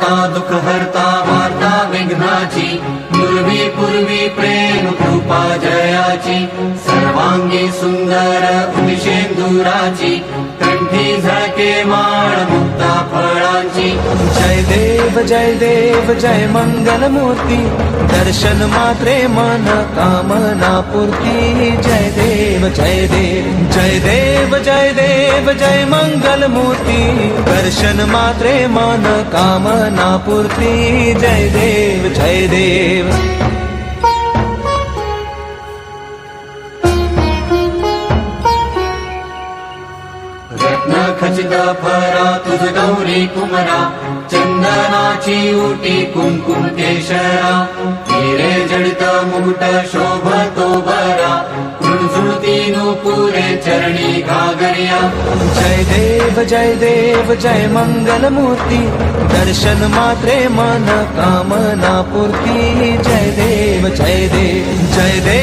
करता दुःख हरता वार्ता विघ्नाची पूर्वी पूर्वी प्रेम कृपा जयाची सर्वांगी सुंदर उदिशेंदुराची कंठी झळके माळ मुक्ता फळांची जय देव जय मंगल मूर्ती दर्शन मात्रे मन कामना पूर्ती जय देव जय देव जय देव जय देव जय मंगल मूर्ती दर्शन मात्रे मन कामना पूर्ती जय देव जय देव रत्न खचित फरा तुझ गौरी कुमरा चंदनाची उटी कुंकुम केशरा हिरे जडित मुकुट शोभतो बरा कृणझुळती नुपुरे चरणी घागरिया जय देव जय मंगल मूर्ती दर्शन मात्रे मन कामना पूर्ती जय देव जय देव जय देव